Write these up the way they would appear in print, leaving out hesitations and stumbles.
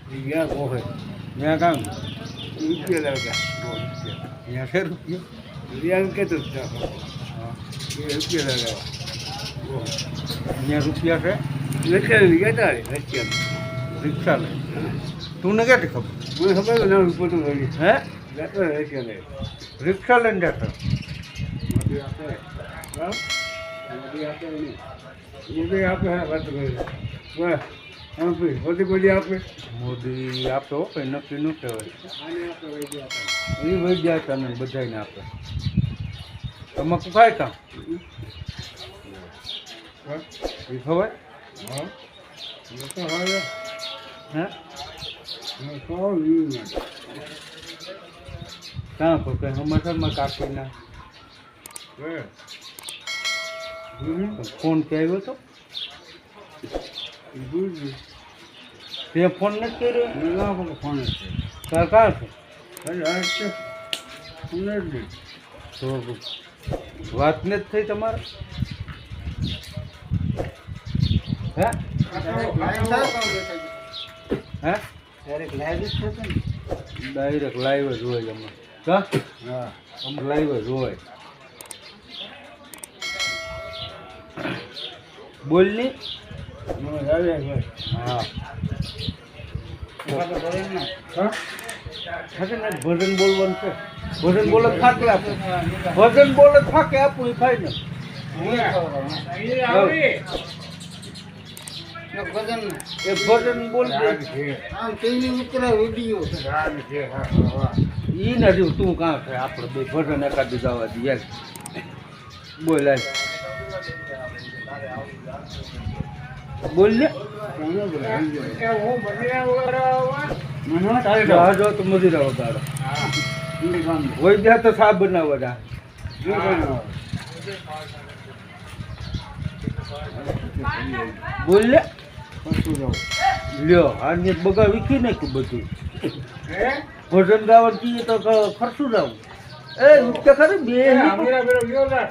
ગયા કોહે ત્યાં કામ રૂપિયા લાગ્યા ત્યાં છે રૂપિયો રૂપિયા કેતું જ હા એ રૂપિયા લાગ્યા અહીંયા રૂપિયા છે રચિયા ગયા તારે રચિયા રિક્ષા લઈ તું ને કેટલી ખબર મને ખબર ના પોતું કરી હે જતો રચિયા લે રિક્ષા લઈને જતો મોદી આપે હા વાત કરી વાહ મોદી આપે મોદી આપે હો કંઈ નક્કી ન કહેવાય આને આપે વૈદ્ય આપે એ વૈદ્યા તને બધાને આપે તમાકુ ખાય કામ એ ખવાય હા એ તો હવે હે કાં કોઈ કંઈ સમાચારમાં કાપીના ફોન કે આવ્યો હતો તે ફોન નથી કર્યો ફોન તાર કાં છે તો વાત નથી થઈ તમારે હે હે ડાયરેક્ટ લાઈવ જ હોય અમે હા હા અમે લાઈવ જ હોય બોલ ની હા ભજન બોલવાનું છે ભજન બોલે થાકે આપે ભજન બોલે થાકે આપવું એ ફાઈનલ એ ભજન બોલ ઈ નથી તું કાં છે આપણે બે ભજન એકાદી ગાવા દઈએ બોલ બોલ ને જો તો મજૂરા વગાડો હોય ત્યાં તો સાબ બનાવવા બોલ ને લ્યો આજે બગા વીખી નાખ્યું બધું ભજન ગાવાનું કહીએ તો ખર્ચું જાવું એ કે ખરી બે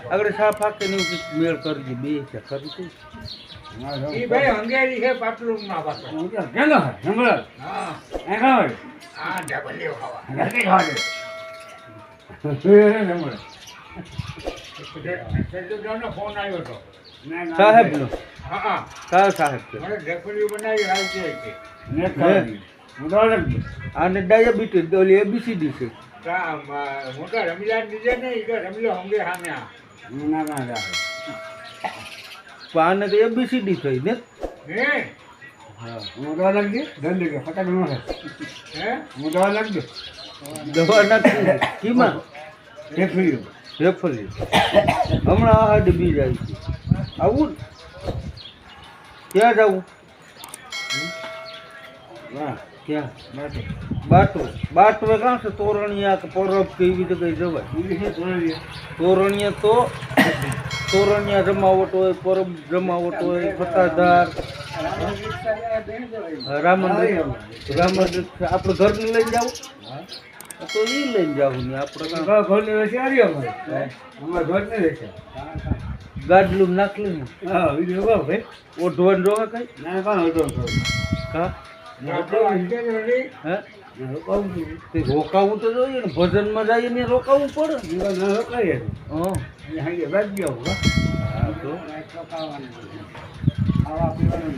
આગળ સાફ ફાકે ને મેળ કરજે બે છે ખરું તું ફોન આવ્યો હતો સાહેબ નો હા કયા સાહેબ છે આને ડાયાબિટીસ ઓલી એબીસીડી છે મોટા રમીલા દીજે ને રમીલો હંગે સામે આને તો એબીસીડી થઈ ને હે હા મોટા લાગજે ધંધે કે ફટાક ન હે હે મોટા લાગજે દવા નાખી કીમાં રેફરી રેફરી હમણાં આ હાડ બી જાય છે આવું ને? ક્યાં જવું વાહ ક્યાં બાટવે કાં છે તોરણિયા કે પરબ કે એવી જગ્યાએ જવાય તોરણિયા તો તોરણિયા જમાવટ હોય પરબ જમાવટ હોય ફતાધાર રામંદિર આપણે ઘરને લઈને જાવ તો એ લઈને જાવું ને આપણે ઘરની રહેશે અમારા ઘરની રહેશે ગાડલું નાખલું ને હા વિડીયો કહો ભાઈ ઓઢવાનું જોવે કઈ ના કાં હતો કા હે તે રોકાવું તો જોઈએ ને ભજનમાં જઈએ ને રોકાવું પડે ના રોકાય હા બાદ ગયો હા તો ખાવા પીવાનું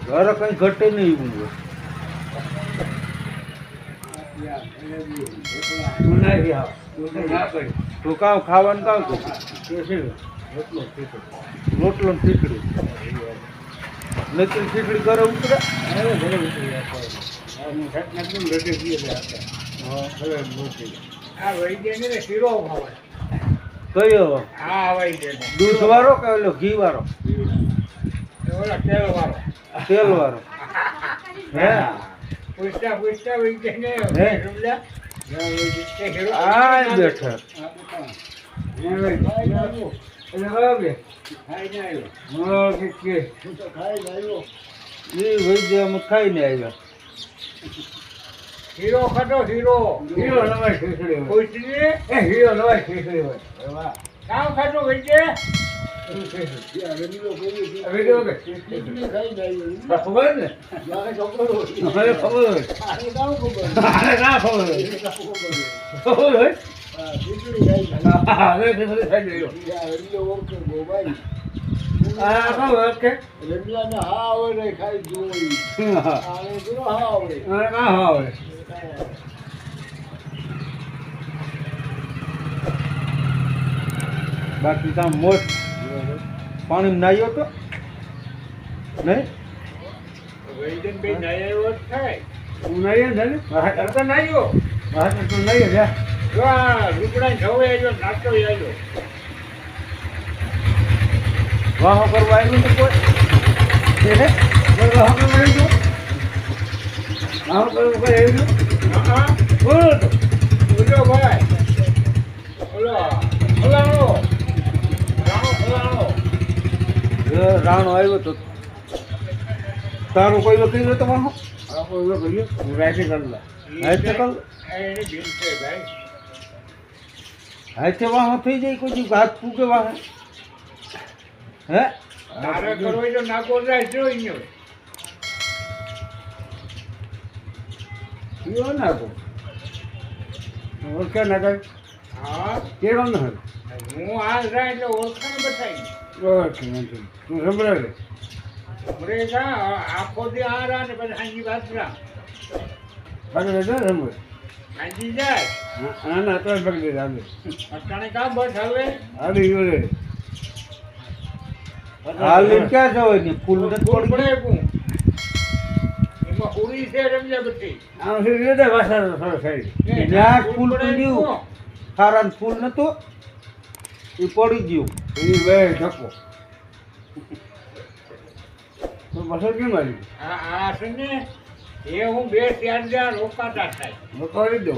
ઘરે કઈ ઘટે નહીં એવું હોય તો કામ ખાવાનું કામ કહું રોટલો ને ખીચડી નકલી ખીચડી કરે ઉતરે કયો દૂધ વાળો કે ઓલો ઘી વાળો તેલ વાળો હે આ બેઠા એ વૈદ્ય અમે ખાઈને આવ્યા હીરો ખાધો હીરો હીરો નવાઈ ખીચડી હીરો નવાઈ ખીચડી હોય કામ ખાટો વૈજે હવે કેવો કે ખબર ને મને ખબર હોય આને ના ખબર હોય હવે ફેસલે સાઈડ રહ્યો આ કહો ઓકે ના આવે બાકી કામ મોટ પાણી નાહ્યો તો નહીં વૈજન બે નાયો થાય હું નહીં ને કરતા નાયો મારે તો નહીં જા જો આ રૂપડા છવે આવ્યો નાસ્તો આવ્યો વાહો કરવા આવ્યું તો કોઈ વાહ કરી દો આવ કરો કોઈ આવ્યું હા બોલો તો બોલો ભાઈ બોલો ફલાણો ફલાણો રાણો આવ્યો તો તારું કોઈ વકીલ હતો વાહો આ કોઈ લો કર્યો હું રાઈટ કરલા હાથે કર એને દિલ છે ભાઈ હાથે વાહો થઈ જાય કોઈ દી હાથ ફૂકે વાહે હે તારે કરો હોય તો નાકો જાય જો અહીંયા કયો ના કો ઓળખે ના કર હા કેવો ના હું આ જાય એટલે ઓળખાણ બતાવી ઓળખે નથી તું સંભળાવે અરે કા આખો દી આ રા ને પછી હાંજી વાતરા બાકી રજા રમવે હાંજી જાય ના ના તો બગડી રામે અટાણે કા બસ હવે આડી ગયો રે હાલ ક્યાં જવાય ને ફૂલ ને ફૂલ પડી પડે કું એમાં હોળી છે રમજા બધી આમ છે રેદા વાસા થોડો સાઈડ ત્યાં ફૂલ પડ્યું ખારાન ફૂલ નતો એ પડી ગયું એની બે ધક્કો તો બસો કેમ આવી આ છે ને એ હું બે ચાર જા રોકાતા થાય બકોરી દો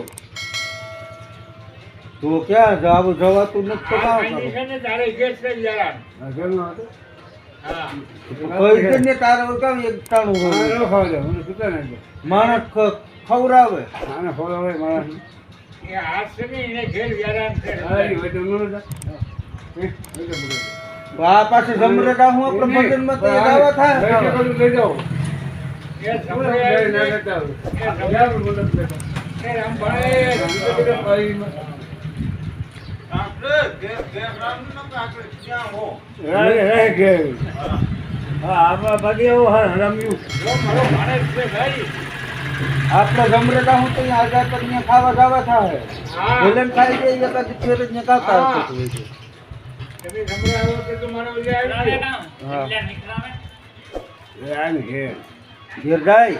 તો ક્યાં જવાતું નથી તો આ કામ હાંજી કરો છે ને તારે ગેસ છે જરા આ કેમ હતો હા કોઈ કે ને તારે કામ એક ટાણું આ હોય નો ખાવા હું સુતા ના માણસ ખવરાવે આને ફોલો હોય મારા એ આ છે ને એને ઘેર વ્યારામ છે આરી હોય તો નો જા આ પાસે જમરેડા હું આપણે ભજનમાં તો ગાવા થાય લઈ જાઓ એ સમય એ રંભાઈ આપણે જમરેડા હું તો અહીંયા આઝાદ કરીને ખાવા ગાવા થાય હા. ભોજન ખાઈ જાય એકાદ ફેર જ ને કાકા હા. આવતું હોય છે. તમે સમય આવો તો તમારો વિજય આવી હા. ઘેર ઘેર જાય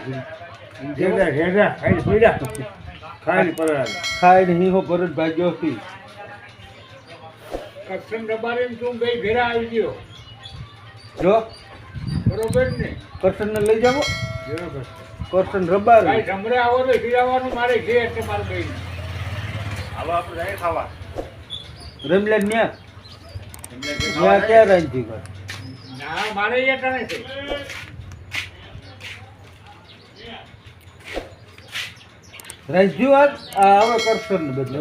ઘેરા ઘેરા ખાઈ પીડા ખાઈ પડા ખાઈને હીહો ભરત ભાગ્યો હતી કક્ષમ રબારે તું બે ભેરા આવી ગયો જો બરોબર ને કરશનને લઈ જાવો બરોબર કરશન રબાર ભાઈ જમરે આવો તો ફિરાવાનું મારે ઘેર છે મારે ભાઈ હવે આપણે જાય ખાવા રમલે ન્યા ન્યા ક્યાં રાંધી ઘર ના મારે અહીંયા ટાણે છે રાંધ્યું આજ આ હવે કરશન ને બદલે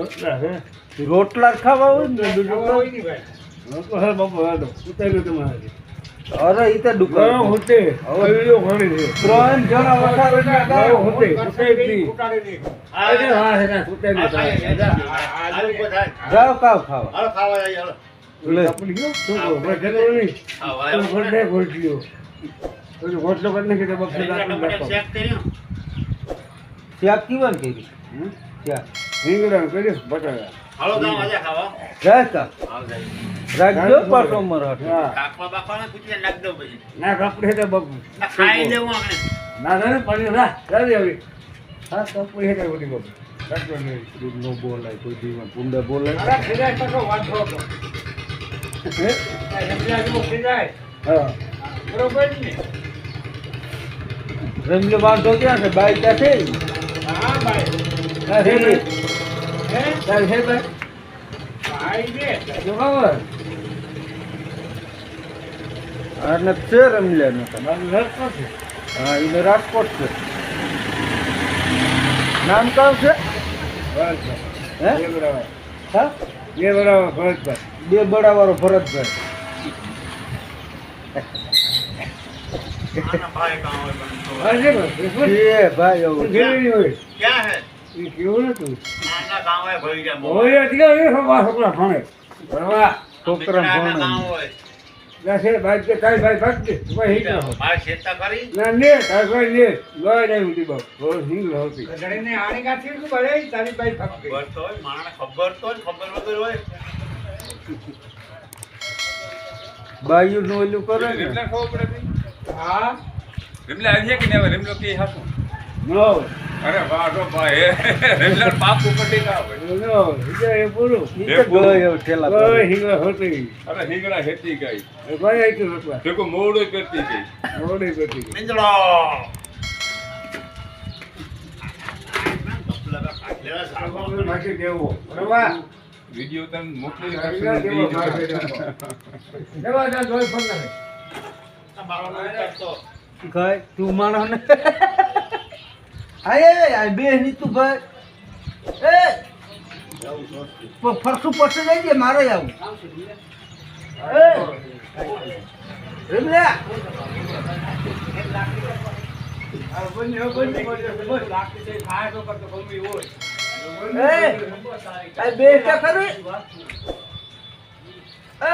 રોટલા જ ખાવા હોય ને બીજું આવો તો હોય ને ભાઈ હા બાપુ હાલો ઉતાર્યું તમારે અરે ઈ તો દુકાન હોતે હવે વિડિયો ઘણી છે 3 જણા વસાવે ને ગાવ હોતે ફૂટાડી દે. આજે હા હે ના ઉતાર્યું જાવ કાવ ખાવા લે આપણે ગયો શું કહો ભાઈ ઘરે નહીં તો ઘરે ગોઠ્યો તો ગોઠલો કરીને કે બક્સે દાખલ રાખો શાક કીવન કરી શાક રીંગણા કર્યો બટાકા જાય કા રાખજો પાછો મરહટ હા ના કાપડે તો બાપુ ના ના પાણી રા ચાલી આવી હા કાપડે હે કઈ બધી બાપુ કાપડે નહીં દૂધનો બોલાય કોઈ દીમાં પુંડા બોલાય મારા ફિરાય પાછો વાંધો હતો હે રમલા જેવો ફિરાય હા બરોબર ને રમલે વાંધો ક્યાં છે બાઈ ક્યાં છે હા ભાઈ હા હે ભાઈ હે ચાલ હે ભાઈ ભાઈ ને જો ખબર અને છે રમલે ને મારું ઘર કોણ છે હા એને રાજકોટ છે નામ કામ છે બસ હે રીંગણા હા બે બરાબર ભરતભાઈ. બે બડાવાળો ભરતભાઈ. હા, છે ભાઈ. એ ભાઈ એવું. કેવી હોય? એ કેવું નતું? હોય જ કે એ સવા છોકરા ભણે. ભણવા. છોકરા ભણે. ના છે ભાઈ કે કાંઈ ભાઈ ભાગજે. ભાઈ હિંગલો હતો. ના ને કાંઈ ભાઈ ને લોહી નહીં ઉઠી બાપ. બહુ હિંગલો હતી. ગધેડીને આણી કાઢી શું કરે? તારી બાઈ ફક્ત. બાયુનું ઓલું કરે ને. હા રેમલા આવી કે ને હવે રેમલો કે હતું નો અરે વાહ રો ભાઈ રેમલા પાપ ઉપર ટીકા હોય નો એ એ પૂરું. ઈ તો ગયો એવો ઠેલા પર. લોહી હિંગલો હતી. અરે હિંગડા હેતી ગઈ એ ભાઈ આઈ તો હતા. તેકો મોડો કરતી ગઈ મોડી કરતી ગઈ. બાકી દેવો. બરાબર. વિડિયો તને મોકલી હિંગલા દેવો બાકી દેવો. દેવા જા જોઈ ફોન કરે. કાંઈ તું માણસ ને આય બે નીતુ ભાઈ એ ફરસું પડશે જાય છે મારે આવું એ રેમલા એ બે કે કરે એ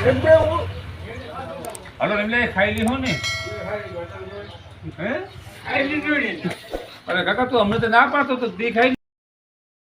રેમલા હાલો રેમલા ખાઈ લી હો ને હે ખાઈ લીધું ને. અરે કાકા તું અમને તો ના પાડતો તો તે ખાઈ